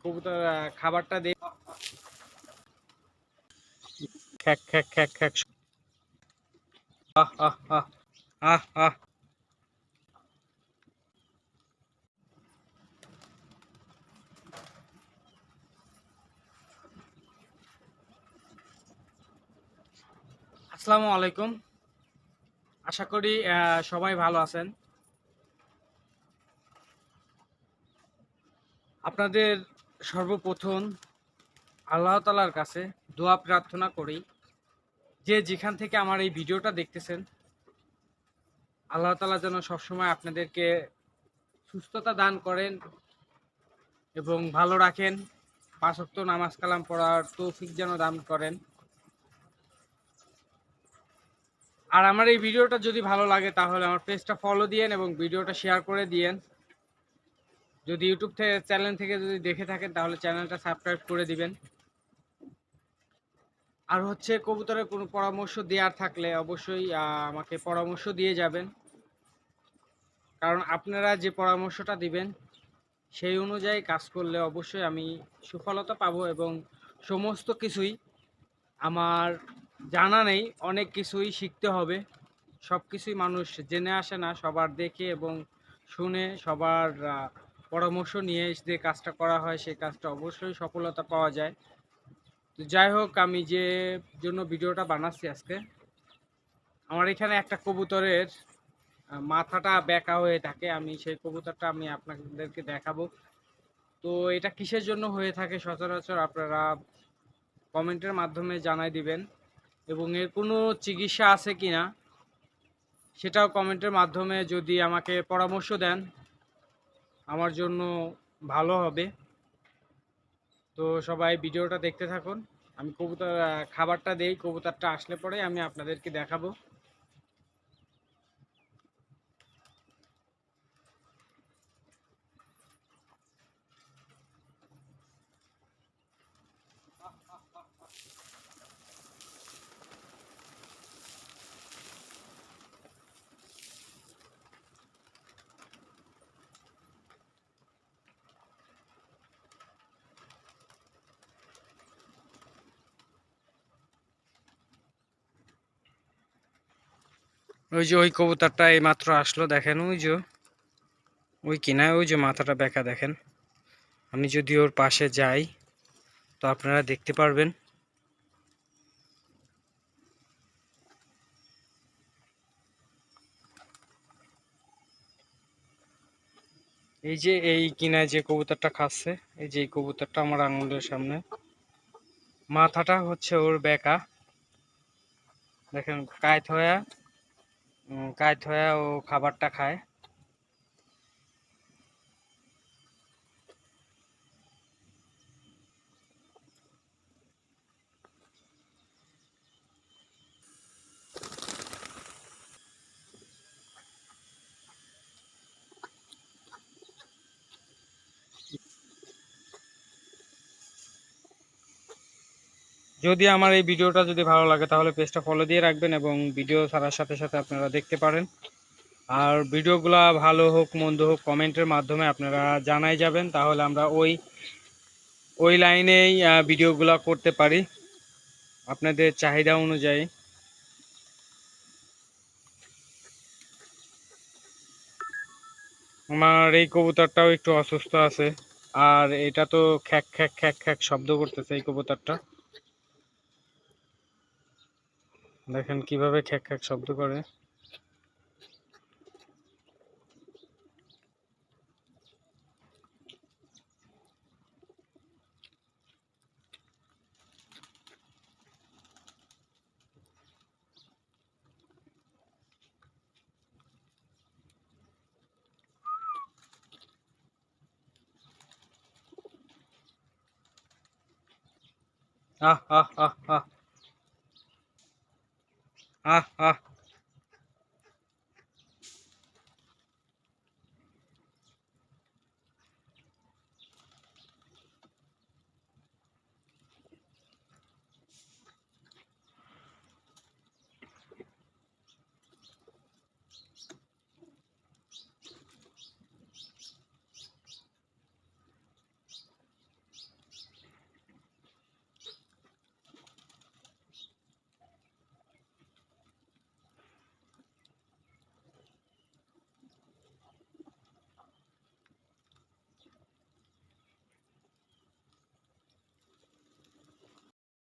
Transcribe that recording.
কবুতর খাবারটা দেই। খ্যাক খ্যাক খ্যাক খ্যাক। আহ আহ আহ আহ আহ। আসসালামু আলাইকুম। আশা করি সবাই ভালো আছেন। আপনাদের সর্বপ্রথম আল্লাহ তাআলার কাছে দোয়া প্রার্থনা করি, যে যেখান থেকে আমার এই ভিডিওটা দেখতেছেন, আল্লাহ তাআলা যেন সবসময় আপনাদেরকে সুস্থতা দান করেন এবং ভালো রাখেন। 5 ওয়াক্ত নামাজ কালাম পড়ার তৌফিক যেন দান করেন। আর আমার এই ভিডিওটা যদি ভালো লাগে তাহলে আমার পেজটা ফলো দিয়েন এবং ভিডিওটা শেয়ার করে দিয়েন। যদি ইউটিউব চ্যানেল থেকে যদি দেখে থাকেন তাহলে চ্যানেলটা সাবস্ক্রাইব করে দিবেন। আর হচ্ছে কবুতরের কোনো পরামর্শ দেওয়ার থাকলে অবশ্যই আমাকে পরামর্শ দিয়ে যাবেন, কারণ আপনারা যে পরামর্শটা দিবেন সেই অনুযায়ী কাজ করলে অবশ্যই আমি সফলতা পাবো এবং সমস্ত কিছুই আমার জানা নেই, অনেক কিছুই শিখতে হবে। সব কিছুই মানুষ জেনে আসে না, সবার দেখে এবং শুনে সবার পরামর্শ নিয়ে যে কাজটা করা হয় সেই কাজটা অবশ্যই সফলতা পাওয়া যায়। তো যাই হোক, আমি যে জন্য ভিডিওটা বানাচ্ছি আজকে, আমার এখানে একটা কবুতরের মাথাটা বেঁকা হয়ে থাকে। আমি সেই কবুতরটা আমি আপনাদেরকে দেখাবো। তো এটা কিসের জন্য হয়ে থাকে সচরাচর আপনারা কমেন্টের মাধ্যমে জানাই দিবেন, এবং এর কোনো চিকিৎসা আছে কিনা সেটাও কমেন্টের মাধ্যমে যদি আমাকে পরামর্শ দেন আমার জন্য ভালো হবে। তো সবাই ভিডিওটা দেখতে থাকুন। আমি কবুতর খাবারটা দেই, কবুতরটা আসলে পরে আমি আপনাদেরকে দেখাবো। ওই যে ওই কবুতরটা এই মাত্র আসলো, দেখেন ওই যে ওই কিনা, ওই যে মাথাটা বেঁকা দেখেন। আমি যদি ওর পাশে যাই তো আপনারা দেখতে পারবেন। এই যে এই কিনায় যে কবুতরটা খাচ্ছে, এই যে এই কবুতরটা আমার আঙুলের সামনে, মাথাটা হচ্ছে ওর বেঁকা। দেখেন কায়ত হয়ে ও খাবারটা খায়। যদি আমার এই ভিডিওটা যদি ভালো লাগে তাহলে পেজটা ফলো দিয়ে রাখবেন এবং ভিডিও ছাড়ার সাথে সাথে আপনারা দেখতে পারেন। আর ভিডিওগুলা ভালো হোক মন্দ হোক কমেন্টের মাধ্যমে আপনারা জানাই যাবেন, তাহলে আমরা ওই লাইনেই ভিডিওগুলা করতে পারি আপনাদের চাহিদা অনুযায়ী। আমার এই কবুতরটাও একটু অসুস্থ আছে, আর এটা তো খ্যাক খ্যাক খ্যাক খ্যাক শব্দ করতেছে এই কবুতরটা। দেখেন কিভাবে খ্যাক খ্যাক শব্দ করে। আহ আহ আহ আহ আহ আহ